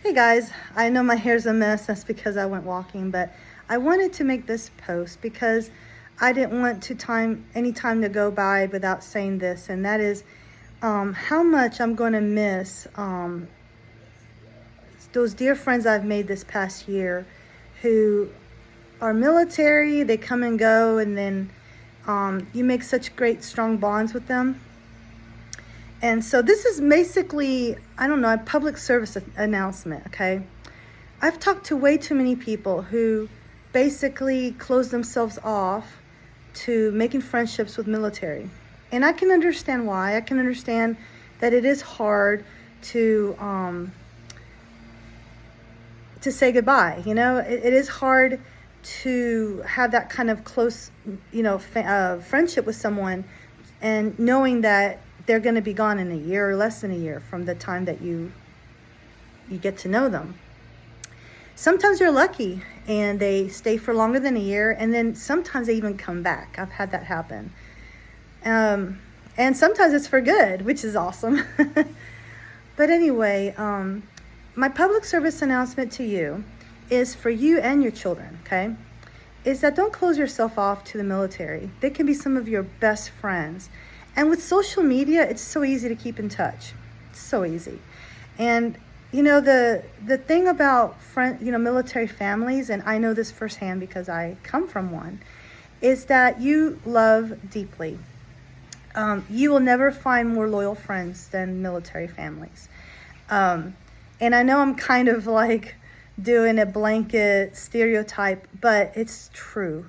Hey guys, I know my hair's a mess. That's because I went walking, but I wanted to make this post because I didn't want any time to go by without saying this, and that is how much I'm going to miss those dear friends I've made this past year who are military. They come and go, and then you make such great, strong bonds with them. And so this is basically, I don't know, a public service announcement, okay? I've talked to way too many people who basically close themselves off to making friendships with military. And I can understand why. I can understand that it is hard to say goodbye. You know, it is hard to have that kind of close, friendship with someone and knowing that they're going to be gone in a year or less than a year from the time that you get to know them. Sometimes you're lucky and they stay for longer than a year, and then sometimes they even come back. I've had that happen. And sometimes it's for good, which is awesome. But anyway, my public service announcement to you is for you and your children, okay? Is that don't close yourself off to the military. They can be some of your best friends. And with social media, it's so easy to keep in touch. It's so easy. And, the thing about military families, and I know this firsthand because I come from one, is that you love deeply. You will never find more loyal friends than military families. And I know I'm kind of like doing a blanket stereotype, but it's true.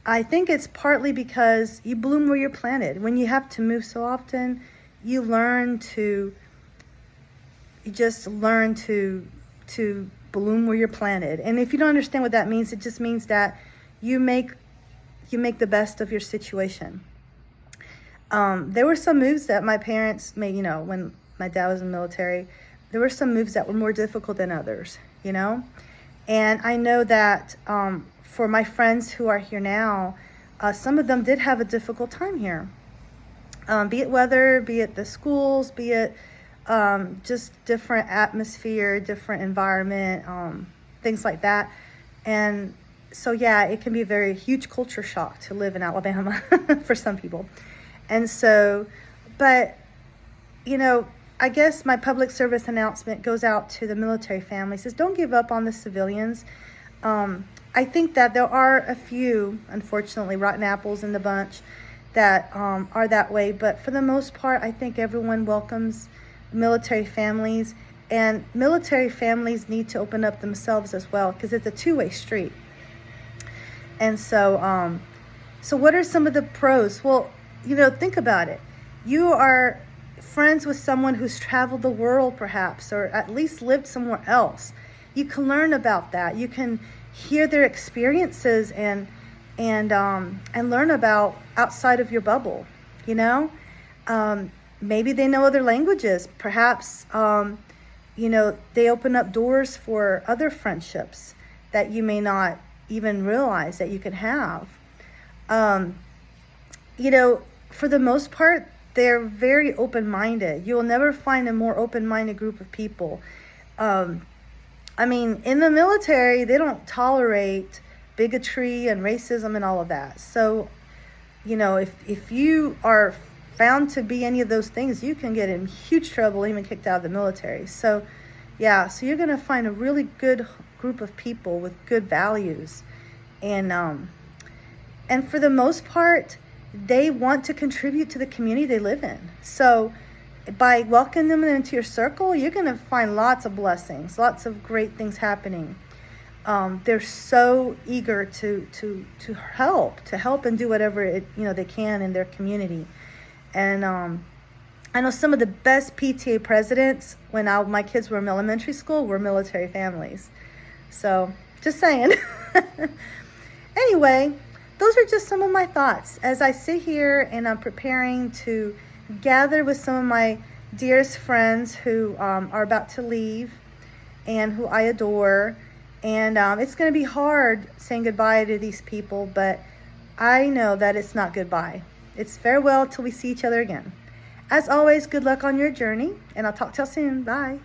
I think it's partly because you bloom where you're planted. When you have to move so often, you just learn to bloom where you're planted. And if you don't understand what that means, it just means that you make the best of your situation. There were some moves that my parents made, when my dad was in the military. There were some moves that were more difficult than others, And I know that for my friends who are here now, some of them did have a difficult time here. Be it weather, be it the schools, be it just different atmosphere, different environment, things like that. And so, yeah, it can be a very huge culture shock to live in Alabama for some people. And so, but, I guess my public service announcement goes out to the military families is don't give up on the civilians. I think that there are a few, unfortunately, rotten apples in the bunch that are that way. But for the most part, I think everyone welcomes military families. And military families need to open up themselves as well because it's a two-way street. And so, so what are some of the pros? Well, think about it. You are friends with someone who's traveled the world perhaps, or at least lived somewhere else. You can learn about that. You can hear their experiences and learn about outside of your bubble. Maybe they know other languages. Perhaps they open up doors for other friendships that you may not even realize that you can have. For the most part, they're very open-minded. You will never find a more open-minded group of people. In the military, they don't tolerate bigotry and racism and all of that. So, if you are found to be any of those things, you can get in huge trouble, even kicked out of the military. So, yeah, so you're going to find a really good group of people with good values. And for the most part, they want to contribute to the community they live in. So by welcoming them into your circle, you're going to find lots of blessings, lots of great things happening. They're so eager to help and do whatever they can in their community. And I know some of the best PTA presidents when my kids were in elementary school were military families. So just saying. Anyway, those are just some of my thoughts as I sit here and I'm preparing to gather with some of my dearest friends who are about to leave and who I adore. And it's going to be hard saying goodbye to these people, but I know that it's not goodbye. It's farewell till we see each other again. As always, good luck on your journey, and I'll talk to you soon. Bye.